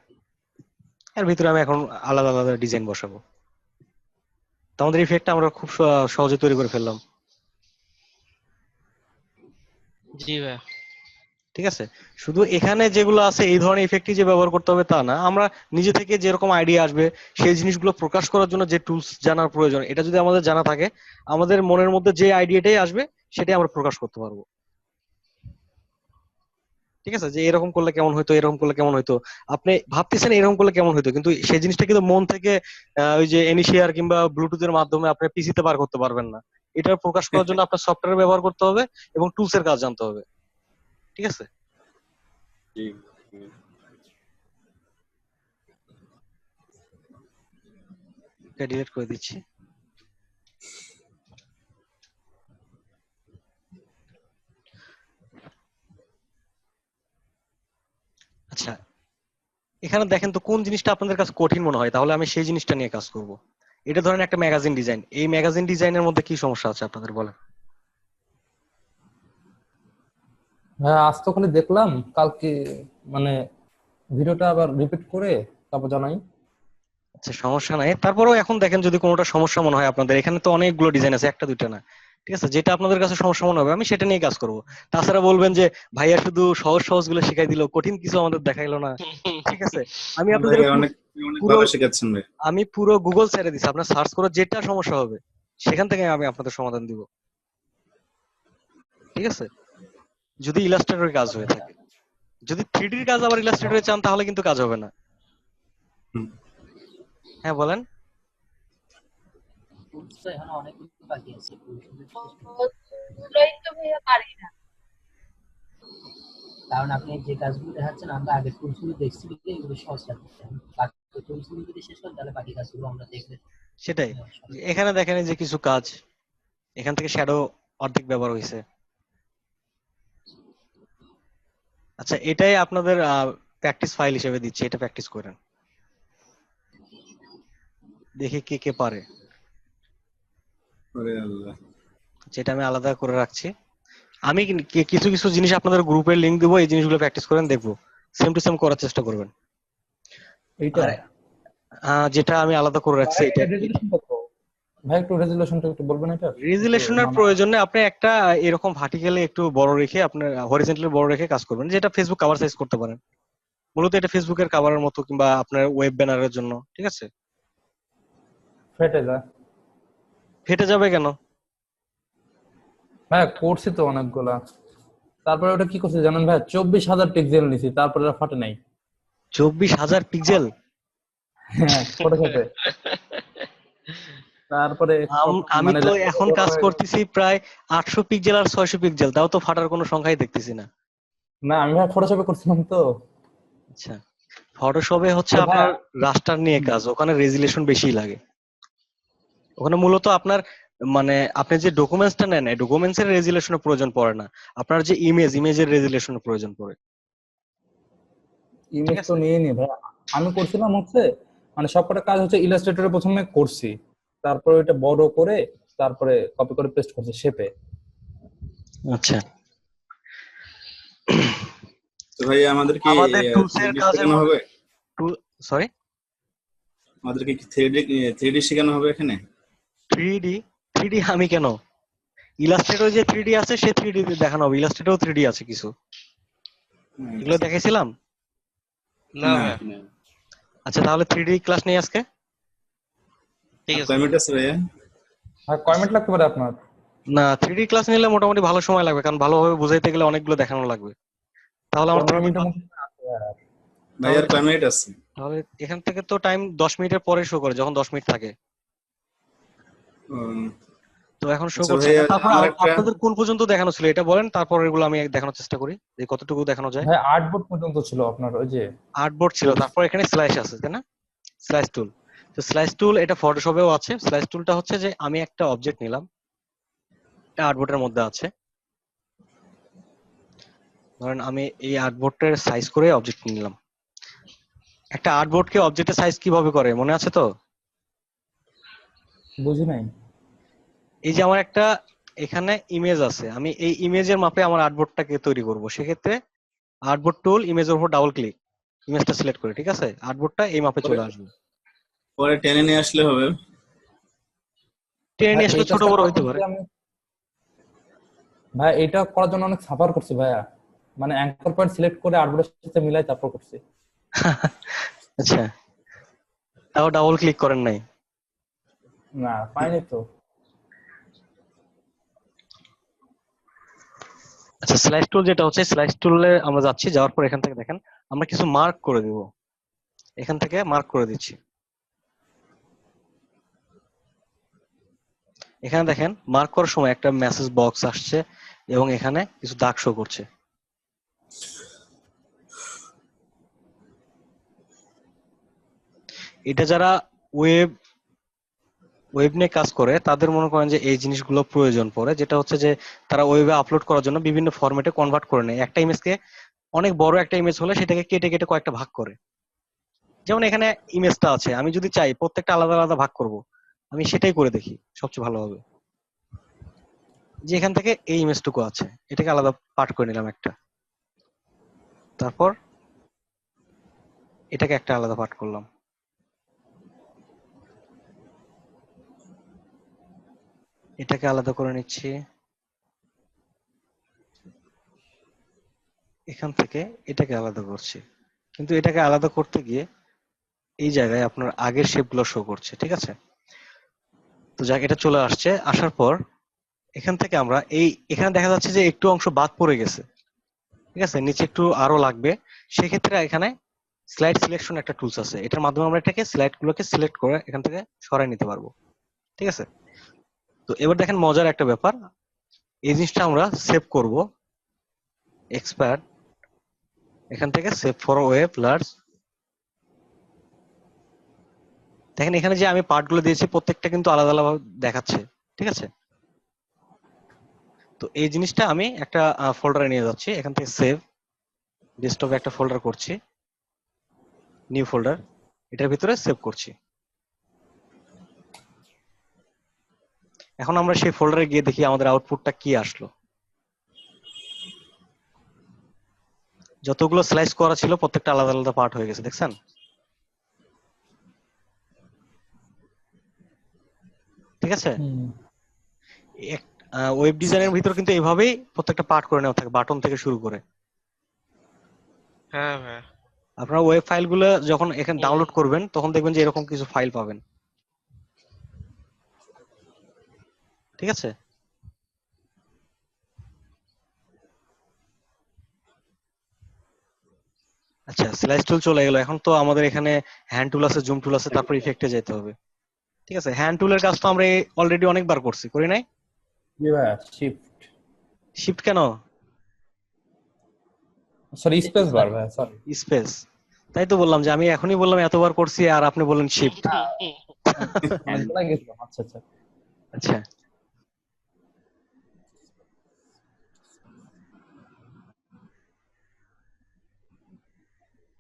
এর ভিতরে আমি এখন আলাদা আলাদা ডিজাইন বসাবো। তো আমাদের ইফেক্টটা আমরা খুব সহজে তৈরি করে ফেললাম। জি ভাই। ঠিক আছে, শুধু এখানে যেগুলো আছে এই ধরনের ইফেক্টই যে ব্যবহার করতে হবে তা না, আমরা নিজে থেকে যেরকম আইডিয়া আসবে সেই জিনিসগুলো প্রকাশ করার জন্য যে টুলস জানার প্রয়োজন, এটা যদি আমাদের জানা থাকে, আমাদের মনের মধ্যে যে আইডিয়াটাই আসবে সেটাই আমরা প্রকাশ করতে পারবো। ঠিক আছে, যে এরকম করলে কেমন হইতো, এরকম করলে কেমন হইতো, আপনি ভাবতেছেন এরকম করলে কেমন হইতো, কিন্তু সেই জিনিসটা কিন্তু মন থেকে ওই যে এনিশিয়ার কিংবা ব্লুটুথের মাধ্যমে আপনি পিসিতে বার করতে পারবেন না। এটা প্রকাশ করার জন্য আপনার সফটওয়্যার ব্যবহার করতে হবে এবং টুলস এর কাজ জানতে হবে। ঠিক আছে, জি। এটা ডিলিট করে দিচ্ছি। আচ্ছা, এখানে দেখেন তো কোন জিনিসটা আপনাদের কাছে কঠিন মনে হয়, তাহলে আমি সেই জিনিসটা নিয়ে কাজ করব। এটা ধরেন একটা ম্যাগাজিন ডিজাইন, এই ম্যাগাজিন ডিজাইনের মধ্যে কি সমস্যা আছে আপনাদের বলেন? হ্যাঁ, আজ তো খালি দেখলাম, কালকে মানে ভিডিওটা আবার রিপিট করে তারপর জানাই। আচ্ছা, সমস্যা নাই, তারপরেও এখন দেখেন যদি কোনোটা সমস্যা মনে হয় আপনাদের, এখানে তো অনেকগুলো ডিজাইন আছে, একটা দুইটা না। ঠিক আছে, যেটা আপনাদের কাছে সমস্যা মনে হবে আমি সেটা নিয়ে কাজ করব। তাছাড়া বলবেন যে ভাইয়া শুধু সহজ সহজ গুলো শিখাই দিল, কঠিন কিছু আমাদের দেখাইলো না। ঠিক আছে, আমি আপনাদের ভাই অনেক অনেক পুরো ভালো শেখাচ্ছেন ভাই। আমি পুরো গুগল ছেড়ে দিছি, আপনার সার্চ করে যেটা সমস্যা হবে সেখান থেকে আমি আপনাদের সমাধান দিব। ঠিক আছে, যদি ইলাস্ট্রেটরের কাজ হয়ে থাকে, যদি থ্রিডির কাজ আবার ইলাস্ট্রেটরে চান তাহলে কিন্তু কাজ হবে না। হুম। হ্যাঁ বলেন। তো এখনো অনেকগুলো বাকি আছে, ওগুলোই তো ভাইয়া পারি না। কারণ আপনি যে কাজগুলো দেখাচ্ছেন আমরা আগে টুলসগুলো দেখছি বলে এগুলো সহজ লাগছে। বাকি টুলসগুলো যদি শেষ হয় তাহলে বাকি কাজগুলো আমরা দেখলে সেটাই, এখানে দেখেন এই যে কিছু কাজ, এখান থেকে শ্যাডো অর্ধেক ব্যবহার হয়েছে। আচ্ছা, এটাই আপনাদের প্র্যাকটিস ফাইল হিসেবে দিচ্ছি, এটা প্র্যাকটিস করেন, দেখি কে কে পারে। ওরে আল্লাহ। যেটা আমি আলাদা করে রাখছি, আমি কিছু কিছু জিনিস আপনাদের গ্রুপের লিংক দিব, এই জিনিসগুলো প্র্যাকটিস করেন, দেখবো সেম টু সেম করার চেষ্টা করবেন। এইটা যেটা আমি আলাদা করে রাখছি এটা। রেজুলেশন কত ভাই? একটু রেজুলেশনটা একটু বলবেন এটা? রেজুলেশনের প্রয়োজনে আপনি একটা এরকম ভার্টিক্যালি একটু বড় রেখে আপনার হরিজন্টালি বড় রেখে কাজ করবেন, যেটা ফেসবুক কভার সাইজ করতে পারেন। মূলত এটা ফেসবুকের কভারের মতো কিংবা আপনার ওয়েব ব্যানারের জন্য, ঠিক আছে? ফেটে যায়। ফেটে যাবে কেন? ভাইয়া করছি তো অনেকগুলা, তারপরে ওটা কি করছে জানেন ভাই, 24,000 পিক্সেল নিছি, তারপরে আর ফাটে নাই। 24,000 পিক্সেল? হ্যাঁ ফটোশপে। তারপরে আমি মানে তো ল্যাপটপে এখন বড় কাজ হয়ে গেছে। করতেছি প্রায় 800 পিক্সেল আর 600 পিক্সেল, তাও তো ফাটার কোনো সংখ্যাই দেখতেছি না। না আমি ভাই ফটোশপে করছিলাম তো। আচ্ছা, ফটোশপে হচ্ছে তো ভাইয়া আপনার রাস্টার নিয়ে কাজ, ওখানে রেজুলেশন বেশি লাগে। ওখানে মূলত আপনার মানে আপনি যে ডকুমেন্টসটা নেন, ডকুমেন্টস এর রেজুলেশনের প্রয়োজন পড়ে না, আপনার যে ইমেজের রেজুলেশনের প্রয়োজন পড়ে, ঠিক ইমেজ তো আছে? নিয়ে নি ভাই। আমি করছিলাম হচ্ছে মানে সবকটা কাজ হচ্ছে ইলাস্ট্রেটরে প্রথমে করছি, তারপরে ওইটা বড় করে তারপরে কপি করে পেস্ট করছি শেপে। আচ্ছা, তো ভাই আমাদের কি আমাদের টুলস এর 3D কাজের শেখানো মধ্যে হবে? সরি, আমাদের কি 3D শেখানো হবে এখানে? 3D? 3D আমি কেন? ইলাস্ট্রেটর যে 3D আছে সে 3D তে দেখানো হবে, ইলাস্ট্রেটরও 3D আছে কিছু, এগুলো দেখাইছিলাম। না না ভাইয়া, না। আচ্ছা, তাহলে 3D ক্লাস নেই আজকে। ঠিক আর আছে। কয় মিনিট আছে ভাইয়া? আর কয় মিনিট লাগতে পারে আপনার? না, 3D ক্লাস নিলে মোটামুটি ভালো সময় লাগবে, কারণ ভালোভাবে বুঝাইতে গেলে অনেকগুলো দেখানো লাগবে। তাহলে আমার 15 3D মিনিটের মধ্যে আছে আর। ভাই আর কয় মিনিট আছে? তাহলে এখান থেকে তো টাইম 10 মিনিটের পরে শো করে, যখন 10 মিনিট থাকে। উম, তো এখন শো আচ্ছা করছে ভাইয়া না। তারপর আমার একটা আপনাদের কোন পর্যন্ত দেখানো ছিল এটা বলেন, তারপর এগুলো আমি দেখানোর চেষ্টা করি যে কতটুকু দেখানো যায়। ভাই আর্টবোর্ড পর্যন্ত ছিল আপনার ওই যে আর্টবোর্ড ছিল, tools। তারপর এখানে স্লাইস আছে, তাই না? স্লাইস টুল। তো স্লাইস টুল এটা ফটোশপেও আছে। স্লাইস টুলটা হচ্ছে যে আমি একটা অবজেক্ট নিলাম, এটা আর্টবোর্ডের মধ্যে আছে। ধরেন আমি এই আর্টবোর্ডের সাইজ করে অবজেক্ট নিলাম। একটা আর্টবোর্ডকে অবজেক্টের সাইজ কিভাবে করে মনে আছে তো? বুঝি নাই। এই যে আমার একটা এখানে ইমেজ আছে, আমি এই ইমেজের মাপে আমার আর্টবোর্ডটাকে তৈরি করব। সেক্ষেত্রে আর্টবোর্ড টুল, ইমেজের উপর ডাবল ক্লিক, ইমেজটা সিলেক্ট করে, ঠিক আছে, আর্টবোর্ডটা এই মাপে পরে চলে আসবে। পরে টেনে নিয়ে আসলে হবে। টেনে ভাই নিয়ে আসলে এই ছোট কাজটা বড় করার হইতে জন্য পারে। কি আমি, ভাই এটা করার জন্য অনেক সাফার করছি ভাইয়া, মানে অ্যাঙ্কর পয়েন্ট সিলেক্ট করে আর্টবোর্ডের সাথে মিলাই তারপর করছি। আচ্ছা, তাও ডাবল ক্লিক করেন নাই? না পাইনি তো। আচ্ছা, স্লাইস টুল যেটা হচ্ছে, স্লাইস টুলে আমরা যাচ্ছি, যাওয়ার পর এখান থেকে দেখেন আমরা কিছু মার্ক করে দিব। এখান থেকে মার্ক করে দিচ্ছি। এখানে দেখেন মার্ক করার সময় একটা মেসেজ বক্স আসছে এবং এখানে কিছু দাগ শো করছে। এটা যারা ওয়েব ওয়েব নিয়ে কাজ করে তাদের মনে করেন যে এই জিনিসগুলো প্রয়োজন পড়ে, যেটা হচ্ছে যে তারা ওয়েবে আপলোড করার জন্য বিভিন্ন ফরম্যাটে কনভার্ট করে নেয়। একটা ইমেজকে, অনেক বড় একটা ইমেজ হলে সেটাকে কেটে কেটে কয়েকটা ভাগ করে। যেমন এখানে ইমেজটা আছে, আমি যদি চাই প্রত্যেকটা আলাদা আলাদা ভাগ করব, আমি সেটাই করে দেখি সবচেয়ে ভালো হবে। যে এখান থেকে এই ইমেজটুকু আছে, এটাকে আলাদা পার্ট করে নিলাম একটা, তারপর এটাকে একটা আলাদা পার্ট করলাম, এটাকে আলাদা করে নিচ্ছি। এখান থেকে এটাকে আলাদা করছি, কিন্তু এটাকে আলাদা করতে গিয়ে এই জায়গায় আপনার আগের শেপগুলো শো করছে, ঠিক আছে? তো যাক, এটা চলে আসছে। আসার পর এখান থেকে আমরা এখানে দেখা যাচ্ছে যে একটু অংশ বাদ পড়ে গেছে, ঠিক আছে, নিচে একটু আরো লাগবে। সেক্ষেত্রে এখানে স্লাইড সিলেকশন একটা টুলস আছে, এটার মাধ্যমে আমরা এটাকে স্লাইড গুলোকে সিলেক্ট করে এখান থেকে সরাই নিতে পারবো, ঠিক আছে? তো এবার দেখেন মজার একটা ব্যাপার, এই জিনিসটা আমরা সেভ করব, এক্সপায়ার, এখান থেকে সেভ ফর ওয়েব লার্জ। দেখেন এখানে যে আমি পার্ট গুলো দিয়েছি প্রত্যেকটা কিন্তু আলাদা আলাদা দেখাচ্ছে, ঠিক আছে? তো এই জিনিসটা আমি একটা ফোল্ডারে নিয়ে যাচ্ছি, এখান থেকে সেভ, ডেস্কটপে একটা ফোল্ডার করছি, নিউ ফোল্ডার, এটার ভিতরে সেভ করছি। এখন আমরা সেই ফোল্ডারে গিয়ে দেখি আমাদের আউটপুটটা কি আসলো। যতগুলো স্লাইস করা ছিল প্রত্যেকটা আলাদা আলাদা পার্ট হয়ে গেছে, দেখছেন? ঠিক আছে? ওয়েব ডিজাইনের ভিতর কিন্তু এইভাবেই প্রত্যেকটা পার্ট করে নেওয়া থাকে, বাটন থেকে শুরু করে। হ্যাঁ ভাইয়া। আপনারা ওয়েব ফাইলগুলো যখন এখানে ডাউনলোড করবেন তখন দেখবেন যে এরকম কিছু ফাইল পাবেন, ঠিক আছে? আচ্ছা, স্লাইস টুল চলে গেল। এখন তো আমাদের এখানে হ্যান্ড টুল আছে, জুম টুল আছে, তারপর ইফেক্টে যেতে হবে। ঠিক আছে, হ্যান্ড টুলের কাজ তো আমরা অলরেডি অনেকবার করছি, করি নাই? জি ভাইয়া, শিফট, শিফট কেন? সরি স্পেস বার ভাইয়া, সরি। স্পেস, তাই তো বললাম যে আমি এখনই বললাম এতবার করছি আর আপনি বললেন শিফট। আমি ভুলে গেছিলাম। আচ্ছা আচ্ছা। আচ্ছা,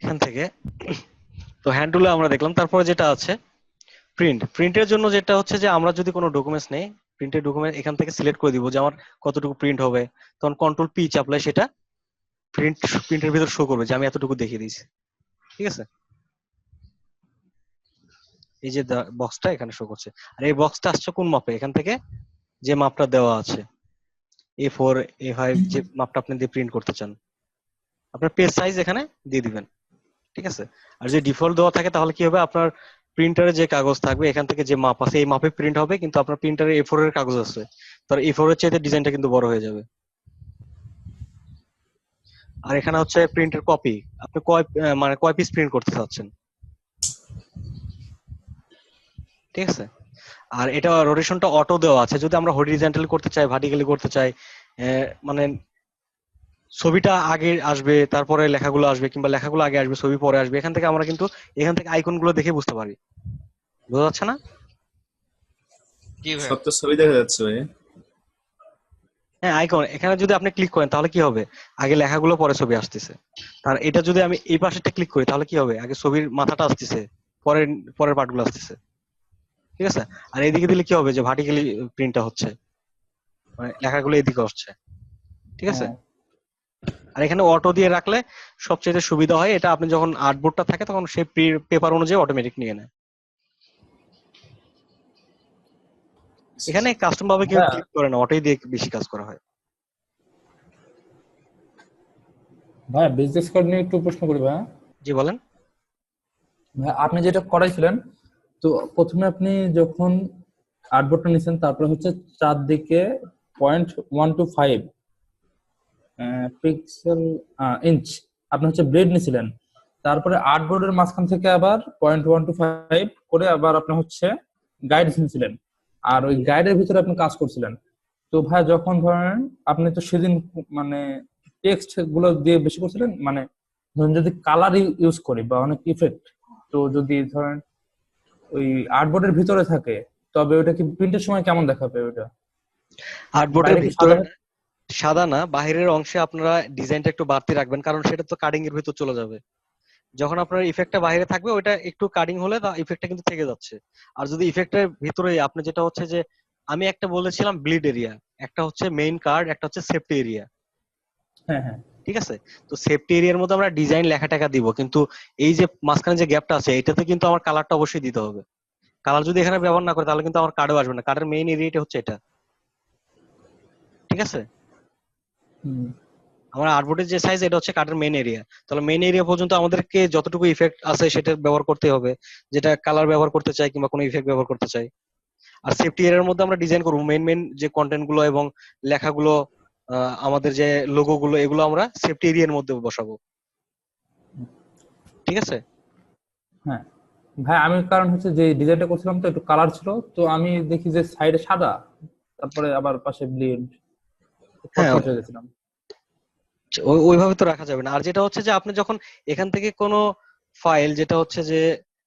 এখান থেকে তো হ্যান্ড টুলে আমরা দেখলাম। তারপরে যেটা আছে প্রিন্টের জন্য, যেটা হচ্ছে যে আমরা যদি কোনো ডকুমেন্টস নেই, প্রিন্টের ডকুমেন্ট এখান থেকে সিলেক্ট করে দিব যে আমার কতটুকু প্রিন্ট হবে, তখন কন্ট্রোল পি চাপলে সেটা প্রিন্টের ভিতর শো করবে যে আমি এতটুকু দেখিয়ে দিয়েছি। ঠিক আছে, এই যে বক্সটা এখানে শো করছে। আর এই বক্সটা আসছে কোন মাপে? এখান থেকে যে মাপটা দেওয়া আছে A4 A5, যে মাপটা আপনি দিয়ে প্রিন্ট করতে চান, আপনার পেজ সাইজ এখানে দিয়ে দিবেন। ঠিক আছে, আর যে ডিফল্ট দেওয়া থাকে তাহলে কি হবে, আপনার প্রিন্টারে যে কাগজ থাকবে এখান থেকে যে মাপ আছে এই মাপে প্রিন্ট হবে, কিন্তু আপনার প্রিন্টারে A4 এর কাগজ আছে, তার A4 এর চাইতে ডিজাইনটা কিন্তু বড় হয়ে যাবে। আর এখানে হচ্ছে প্রিন্টের কপি, আপনি কয় পিস প্রিন্ট করতে চাচ্ছেন। ঠিক আছে, আর এটা রোটেশনটা অটো দেওয়া আছে, যদি আমরা হরিজন্টাল করতে চাই, ভার্টিক্যালি করতে চাই, মানে ছবিটা আগে আসবে তারপরে লেখাগুলো আসবে, কিংবা লেখাগুলো আগে আসবে ছবি পরে আসবে, এখান থেকে আমরা কিন্তু এখান থেকে আইকন গুলো দেখে বুঝতে পারি। বোঝা যাচ্ছে না? জি ভাই। সব তো ছবি দেখা যাচ্ছে ভাই। হ্যাঁ, আইকন এখানে যদি আপনি ক্লিক করেন তাহলে কি হবে, আগে লেখাগুলো পরে ছবি আসতেছে। আর এটা যদি আমি এই পাশেটা ক্লিক করি তাহলে কি হবে, আগে ছবির মাথাটা আসতেছে, পরের পরের পার্টগুলো আসতেছে। ঠিক আছে, আর এইদিকে দিলে কি হবে, যে ভার্টিক্যালি প্রিন্টটা হচ্ছে, মানে লেখাগুলো এদিকে আসছে। ঠিক আছে, হ্যাঁ। আর এখানে অটো দিয়ে রাখলে সবচেয়ে সুবিধা হয়, এটা আপনি যখন আর্টবোর্ডটা থাকে তখন সেই পেপার অনুযায়ী অটোমেটিক নিয়ে নেয়। এখানে কাস্টম ভাবে কেউ হ্যাঁ। ক্লিক করে না, অটোই দিয়ে বেশি কাজ করা হয়। ভাইয়া বিজনেস কার্ড নিয়ে একটু প্রশ্ন করি ভাইয়া। জি বলেন। ভাইয়া, আপনি যেটা করাইছিলেন, তো প্রথমে আপনি যখন আর্টবোর্ডটা নিছেন, তারপরে হচ্ছে চারদিকে 0.125 পিক্সেল ইঞ্চ আপনি হচ্ছে ব্লেড নিছিলেন, তারপরে আর্টবোর্ডের মাঝখান থেকে আবার 0.125 করে আবার আপনি হচ্ছে গাইড নিছিলেন, আর ওই গাইডের ভিতরে আপনি কাজ করছিলেন। তো ভাই যখন ধরেন আপনি তো সেদিন মানে টেক্সট গুলো দিয়ে বেশি করছিলেন, মানে ধরেন যদি কালার ইউজ করি বা অনেক ইফেক্ট, তো যদি ধরেন ওই আর্টবোর্ডের ভিতরে থাকে, তবে ওটা কি প্রিন্টের সময় কেমন দেখাবে ওটা? আর্টবোর্ডের বাইরে কি ভিতরে সাদা? সাদা না, বাহিরের অংশে আপনারা ডিজাইনটা একটু বাড়তি রাখবেন, কারণ সেটা তো কাটিং এর ভিতর চলে যাবে। যখন আপনার ইফেক্টটা বাইরে থাকবে ওইটা একটু কাটিং হলে ইফেক্টটা কিন্তু থেকে যাচ্ছে। আর যদি ইফেক্টের ভিতরে আপনি যেটা হচ্ছে যে আমি একটা বলেছিলাম ব্লিড এরিয়া, একটা হচ্ছে মেইন কার্ড, একটা হচ্ছে সেফটি এরিয়া। হ্যাঁ হ্যাঁ। ঠিক আছে, তো সেফটি এরিয়ার মধ্যে আমরা ডিজাইন লেখা টাকা দিব, কিন্তু এই যে মাঝখানে যে গ্যাপটা আছে এটাতে কিন্তু আমার কালারটা অবশ্যই দিতে হবে। কালার যদি এখানে ব্যবহার না করে তাহলে কিন্তু আমার কার্ডও আসবে না। কার্ডের মেইন এরিয়াটা হচ্ছে এটা। ঠিক আছে, হুম। আমার আর্টবোর্ডের যে সাইজ এটা হচ্ছে কার্ডের মেইন এরিয়া, তাহলে মেইন এরিয়া পর্যন্ত আমাদেরকে যতটুকু ইফেক্ট আছে সেটা ব্যবহার করতে হবে, যেটা কালার ব্যবহার করতে চাই কিংবা কোনো ইফেক্ট ব্যবহার করতে চাই। আর সেফটি এরিয়ার মধ্যে আমরা ডিজাইন করবো মেইন যে কন্টেন্ট গুলো এবং লেখাগুলো, আমাদের যে লোগো গুলো, এগুলো আমরা সেফটি এরিয়ার মধ্যে বসাবো। ঠিক আছে, হ্যাঁ ভাই, আমি কারণ হচ্ছে যে ডিজাইনটা করছিলাম তো একটু কালার ছিল, তো আমি দেখি যে সাইডে সাদা, তারপরে আবার পাশে ব্লিড, হ্যাঁ, কনফিউজ হয়ে গেছিলাম। ওইভাবে তো রাখা যাবে না। আর যেটা হচ্ছে যে আপনি যখন এখান থেকে কোনো ফাইল, যেটা হচ্ছে যে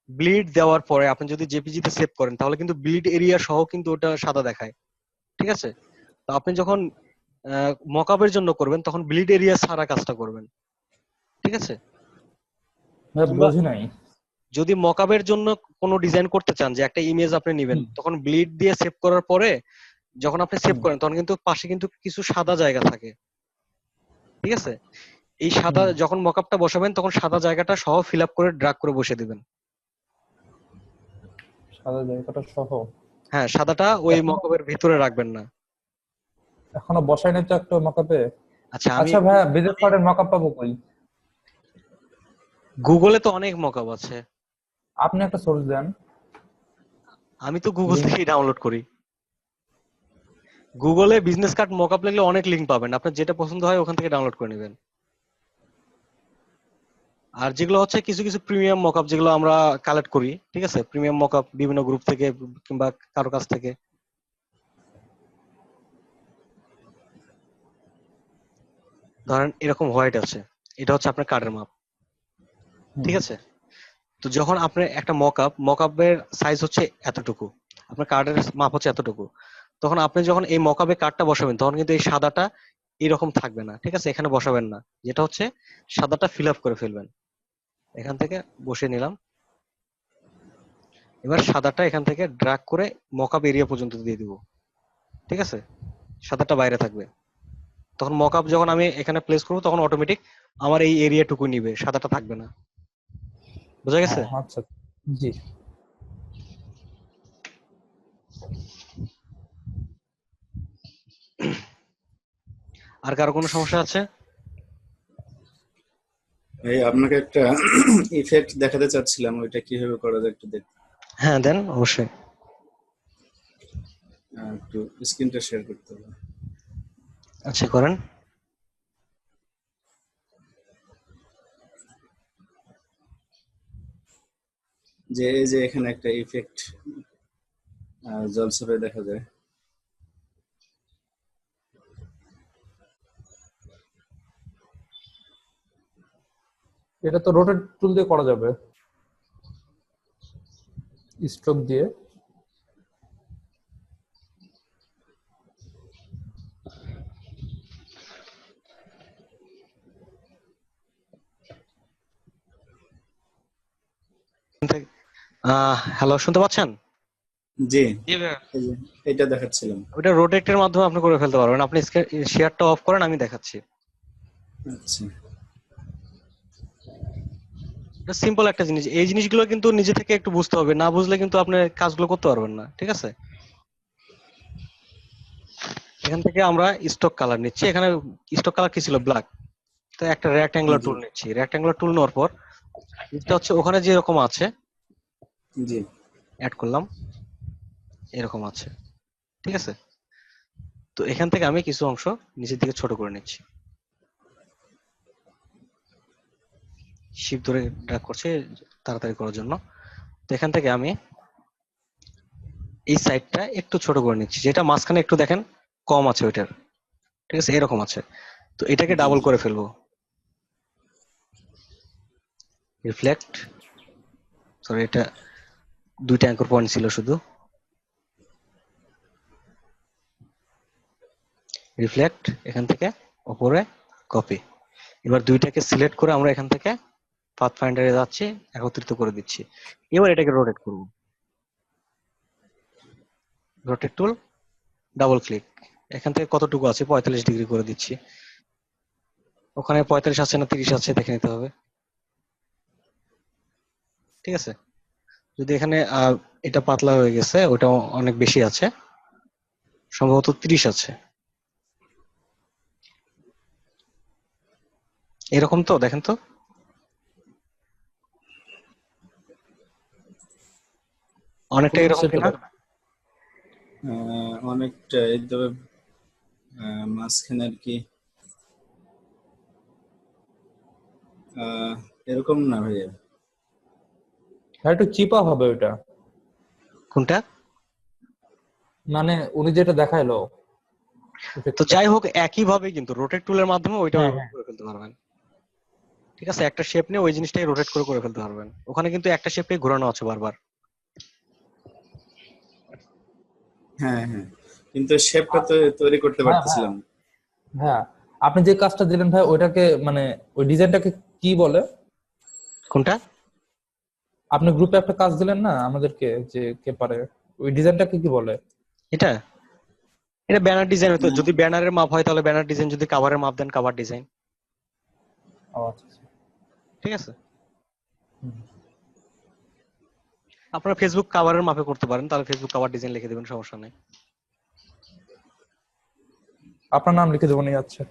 ব্লিড দেওয়ার পরে আপনি যদি জেপিজি তে সেভ করেন তাহলে কিন্তু ব্লিড এরিয়া সহ কিন্তু ওটা সাদা দেখায়। ঠিক আছে, তো আপনি যখন মকআপের জন্য করবেন তখন ব্লিড এরিয়া ছাড়া কাজটা করবেন। ঠিক আছে, ভাই কিংবা বুঝি নাই। যদি মকআপের জন্য কোনো ডিজাইন করতে চান, যে একটা ইমেজ আপনি নেবেন, তখন ব্লিড দিয়ে সেভ করার পরে যখন আপনি সেভ করেন তখন কিন্তু পাশে কিন্তু কিছু সাদা জায়গা থাকে। ঠিক আছে, এই সাদা যখন মকআপটা বসাবেন তখন সাদা জায়গাটা সহ ফিল আপ করে ড্রাগ করে বসে দিবেন। সাদা জায়গাটা সহ? হ্যাঁ, সাদাটা ওই এখনো মকআপের ভিতরে রাখবেন না। এখনো বসাই নাই তো একটা মকআপে। আচ্ছা, আচ্ছা ভাইয়া, বিজনেস কার্ডের মকআপ পাবো কই? গুগলে তো অনেক মকআপ আছে। আপনি একটা সোর্স দেন। আমি তো গুগল Link- থেকেই ডাউনলোড করি। গুগলে বিজনেস কার্ড মকআপ লাগলে অনেক লিংক পাবেন, আপনার যেটা পছন্দ হয় ওখান থেকে ডাউনলোড করে নেবেন। আর যেগুলো হচ্ছে কিছু কিছু প্রিমিয়াম মকআপ যেগুলো আমরা কালেক্ট করি, ঠিক আছে, প্রিমিয়াম মকআপ বিভিন্ন গ্রুপ থেকে কিংবা কারো কাছ থেকে। ধরেন এরকম হোয়াইট আছে, এটা হচ্ছে আপনার কার্ডের মাপ, ঠিক আছে। তো যখন আপনার একটা মকআপের সাইজ হচ্ছে এতটুকু, আপনার কার্ডের মাপ হচ্ছে এতটুকু, তখন আপনি যখন এই মকআপে কার্ডটা বসাবেন তখন কিন্তু এই সাদাটা এরকম থাকবে না, ঠিক আছে, এখানে বসাবেন না, যেটা হচ্ছে সাদাটা ফিল আপ করে ফেলবেন। এখান থেকে বসিয়ে নিলাম। এবার সাদাটা এখান থেকে ড্র্যাগ করে মকআপ এরিয়া পর্যন্ত দিয়ে দিব, ঠিক আছে, সাদাটা বাইরে থাকবে। তখন মকআপ যখন আমি এখানে প্লেস করবো তখন অটোমেটিক আমার এই এরিয়াটুকু নিবে, সাদাটা থাকবে না। বুঝা গেছে? আচ্ছা, জি। আর কারো কোনো সমস্যা আছে? ভাই আপনাকে একটা ইফেক্ট দেখাতে চাচ্ছিলাম, ওইটা কিভাবে করা যায় একটু দেখ। হ্যাঁ দেন, অবশ্যই। একটু স্ক্রিনটা শেয়ার করতে হবে। আচ্ছা করেন। যে এই যে এখানে একটা ইফেক্ট জলছাপে দেখা যায়। এটা তো রোটেট টুল দিয়ে করা যাবে, স্ট্রোক দিয়ে। হ্যালো, শুনতে পাচ্ছেন? জি, জি ভাইয়া। এই যে এটা দেখাচ্ছিলাম। ওটা রোটেটের মাধ্যমে আপনি করে ফেলতে পারবেন। আপনি শেয়ারটা অফ করেন, আমি দেখাচ্ছি। আচ্ছা, এটা সিম্পল একটা জিনিস, এই জিনিসগুলো কিন্তু নিজে থেকে একটু বুঝতে হবে, না বুঝলে কিন্তু আপনি কাজগুলো করতে পারবেন না, ঠিক আছে। এখান থেকে আমরা স্টক কালার নিচ্ছি, এখানে স্টক কালার কি ছিল, ব্ল্যাক। তো একটা রেক্ট্যাঙ্গুলার জি টুল নিচ্ছি, রেক্ট্যাঙ্গুলার টুল নেওয়ার পর এটা হচ্ছে ওখানে যেরকম আছে জি অ্যাড করলাম, এরকম আছে, ঠিক আছে। তো এখান থেকে আমি কিছু অংশ নিচের দিকে ছোট করে নিচ্ছি, শিপ ধরে ড্র্যাগ করছে তাড়াতাড়ি করার জন্য। তো এখান থেকে আমি এই সাইডটা একটু ছোট করে নিচ্ছি, যেটা মাঝখানে একটু দেখেন কম আছে ওইটার, ঠিক আছে, এরকম আছে। তো এটাকে জি ডাবল করে ফেলবো, রিফ্লেক্ট, সরি এটা দুইটা অ্যাঙ্কর পয়েন্ট ছিল শুধু, রিফ্লেক্ট, এখান থেকে উপরে কপি। এবার দুইটাকে সিলেক্ট করে আমরা এখান থেকে পাথ ফাইন্ডারে যাচ্ছি, একত্রিত করে দিচ্ছি। এবার এটাকে রোটেট করব, রোটেট টুল, ডাবল ক্লিক, এখান থেকে কতটুকু আছে 45 ডিগ্রি করে দিচ্ছি। ওখানে 45 আছে না 30 আছে দেখে নিতে হবে, ঠিক আছে। যদি এখানে এটা পাতলা হয়ে গেছে, ওটা অনেক বেশি আছে, সম্ভবত 30 আছে, এরকম তো দেখেন তো। অনেকটা এরকম কিনা? অনেকটাই, তবে মাঝখানে আর কি এরকম না ভাইয়া। হ্যাঁ, একটু চিপা হবে ওইটা, কোনটা? মানে উনি যেটা দেখাইলো তো effect-টা। যাই হোক, একই ভাবে কিন্তু রোটেট টুলের মাধ্যমে ওইটা হ্যাঁ ওইভাবে হ্যাঁ, করে ফেলতে পারবেন, ঠিক আছে। একটা শেপ নিয়ে ওই জিনিসটাই রোটেট করে করে ফেলতে পারবেন, ওখানে কিন্তু একটা শেপে ঘোরানো আছে বারবার। হ্যাঁ হ্যাঁ, কিন্তু শেপটা তো তৈরি করতে হ্যাঁ হ্যাঁ পারতেছিলাম না। হ্যাঁ, আপনি যে কাজটা দিলেন ভাই ওইটাকে মানে ওই ডিজাইনটাকে কি বলে? কোনটা? আপনি গ্রুপে একটা কাজ দিলেন না আমাদেরকে, যে কে পারে, ওই ডিজাইনটাকে কি বলে? এটা এটা ব্যানার ডিজাইন হতো, যদি ব্যানারের মাপ হয় তাহলে ব্যানার ডিজাইন, যদি কাভারের মাপ দেন কাভার ডিজাইন, ও আচ্ছা আচ্ছা। ঠিক আছে। হুম। আপনারা ফেসবুক কাভারের মাপে করতে পারেন, তাহলে ফেসবুক কাভার ডিজাইন লিখে দেবেন, সমস্যা নেই। আপনার নাম লিখে দেবো, নিয়ে যাচ্ছে।